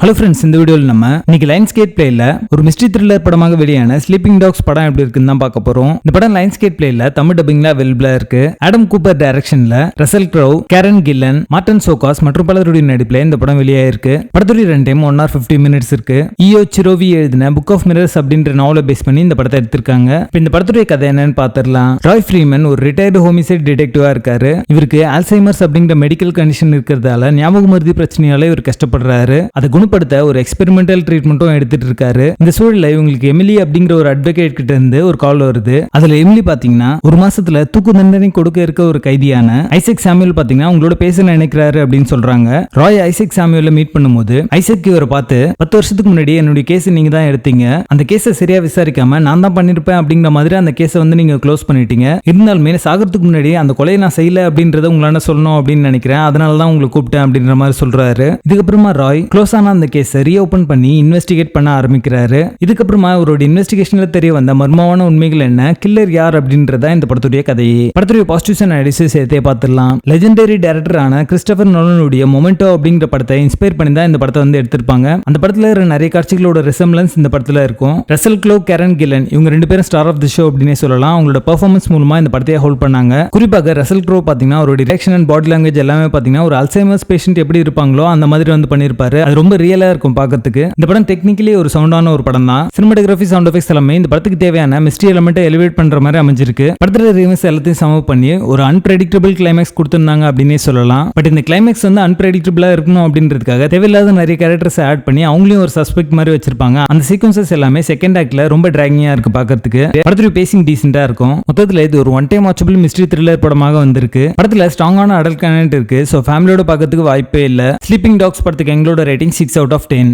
Hello friends, இந்த வீடியோவில் நம்ம இன்னைக்கு லைன்ஸ்கேட் பிளேல ஒரு மிஸ்ட்ரி த்ரில்லர் படமாக வெளியான ஸ்லீப்பிங் டாக்ஸ் படம் எப்படி இருக்குன்னு தான் பார்க்க போறோம். இந்த படம் லைன்ஸ்கேட் பிளேல தமிழ் டப்பிங்ல அவைலபிளா இருக்கு. ஆடம் கூப்பர் டைரக்ஷன்ல ரசல் க்ரௌ, கேரன் கில்லன், மார்டன் சோகாஸ் மற்றும் பலருடைய நடிப்புல இந்த படம் வெளியாயிருக்கு. படத்துடைய ரன் டைம் 1 hour 50 minutes இருக்கு. ஈயோ சிரோவி எழுதின புக் ஆஃப் மிரர்ஸ் அப்படின்ற நாவலை பேஸ் பண்ணி இந்த படத்தை எடுத்திருக்காங்க. இந்த படத்துடைய கதை என்னன்னு பார்த்திடலாம். ராய் ஃப்ரீமன் ஒரு ரிட்டையர்டு ஹோமிசைட் டிடெக்டிவா இருக்காரு. இவருக்கு ஆல்சைமர்ஸ் அப்படிங்கிற மெடிக்கல் கண்டிஷன் இருக்கிறதால ஞாபக மருதி பிரச்சனையால இவர் கஷ்டப்படுறாரு. அதை குணப்படுத்த ஒரு எக்ஸ்பெரிமெண்டல் ட்ரீட்மெண்ட்டும் எடுத்துட்டு இருக்காரு. இந்த சூழல்ல இவங்களுக்கு எமிலி அப்படிங்கிற ஒரு அட்வொகேட் கிட்ட இருந்து ஒரு கால் வருது. அதுல எமிலி பாத்தீங்கன்னா ஒரு மாசத்துல தூக்கு தண்டனை கொடுக்க இருக்க ஒரு கைதியான ஐசக் சாமுவேல் பாத்தீங்கன்னா உங்களோட பேச நினைக்கிறாரு அப்படின்னு சொல்றாங்க. ராய் ஐசக் சாமுவேல மீட் பண்ணும்போது ஐசக் இவரை பார்த்து 10 வருஷத்துக்கு முன்னாடி என்னுடைய கேஸ் நீங்க தான் எடுத்தீங்க, அந்த கேஸை சரியா விசாரிக்காம நான் தான் பண்ணிருப்பேன் அப்படிங்கிற மாதிரி அந்த கேஸை வந்து நீங்க க்ளோஸ் பண்ணிட்டீங்க. இருந்தாலுமே சாகிறதுக்கு முன்னாடி அந்த கொலையை நான் செய்யல அப்படின்றத உங்களால சொல்லணும் அப்படின்னு நினைக்கிறேன், அதனாலதான் உங்களை கூப்பிட்டேன் அப்படின்ற மாதிரி சொல்றாரு. இதுக்கப்புறமா ராய் க்ளோஸ் ஆன அந்த கேஸை ரீஓபன் பண்ணி இன்வெஸ்டிகேட் பண்ண ஆரம்பிக்கிறாரு. இதுக்கப்புறமா அவரோட இன்வெஸ்டிகேஷன்ல தெரிய வந்த மர்மமான உண்மைகள் என்ன, கில்லர் யார் அப்படின்றத இந்த படத்துடைய கதையே. படத்துடைய பாசிட்டிவ்ஸ் அண்ட் நெகட்டிவ்ஸ் சேர்த்தே பார்த்துடலாம். லெஜெண்டரி டைரக்டரான கிறிஸ்டோபர் நோலனுடைய மொமெண்டோ அப்படிங்கிற படத்தை இன்ஸ்பயர் பண்ணி தான் இந்த படத்தை வந்து எடுத்திருப்பாங்க. அந்த படத்துல இருக்கிற நிறைய காட்சிகளோட ரிசம்பிளன்ஸ் இந்த படத்துல இருக்கும். ரசல் க்ரௌ, கேரன் கில்லன் இவங்க ரெண்டு பேரும் ஸ்டார் ஆஃப் தி ஷோ அப்படினே சொல்லலாம். அவங்களோட பெர்ஃபார்மன்ஸ் மூலமா இந்த படத்தை ஹோல்ட் பண்ணாங்க. குறிப்பாக ரசல் க்ரௌ பாத்தீங்கன்னா அவரோட ரியாக்ஷன் அண்ட் பாடி லாங்குவேஜ் எல்லாமே பாத்தீங்கன்னா ஒரு அல்சைமர்ஸ் பேஷண்ட் எப்படி இருப்பாங்களோ அந்த மாதிரி வந்து பண்ணிருப்பாரு. அது ரொம்ப ரியலா இருக்கும் பார்க்கிறதுக்கு. இந்த படம் டெக்னிக்கலி ஒரு சவுண்டான ஒரு படம் தான். சினிமாட்டோகிராஃபி, சவுண்ட் எஃபெக்ட்ஸ் எல்லாமே இந்த படத்துக்கு தேவையான மிஸ்ட்ரி எலிமெண்ட்டை எலிவேட் பண்ற மாதிரி அமைஞ்சிருக்கு. படத்துல ரிவ்யூஸ் எல்லாத்தையும் சம பண்ணி ஒரு அன்பிரெடிக்டபிள் கிளைமேக்ஸ் கொடுத்திருந்தாங்க அப்படின்னே சொல்லலாம். பட் இந்த கிளைமேக்ஸ் வந்து அன்பிரெடிக்டபிளா இருக்கணும் அப்படின்றதுக்காக தேவையில்லாத நிறைய கேரக்டர்ஸ் ஆட் பண்ணி அவங்களையும் ஒரு சஸ்பெக்ட் மாதிரி வச்சிருப்பாங்க. அந்த சீக்வன்சஸ் எல்லாமே செகண்ட் ஆக்ட்ல ரொம்ப டிராகிங்கா இருக்கு பார்க்கிறதுக்கு. படத்துடைய பேசிங் டீசென்ட்டா இருக்கும். மொத்தத்துல இது ஒரு one time watchable mystery thriller படமாக வந்திருக்கு. படத்துல ஸ்ட்ராங்கான அடல்ட் கண்டென்ட் இருக்கு. சோ ஃபேமிலியோட பார்க்கிறதுக்கு வாய்ப்பே இல்ல. ஸ்லீப்பிங் டாக்ஸ் படத்துக்கு எங்களோட ரேட்டிங் 6 out of 10.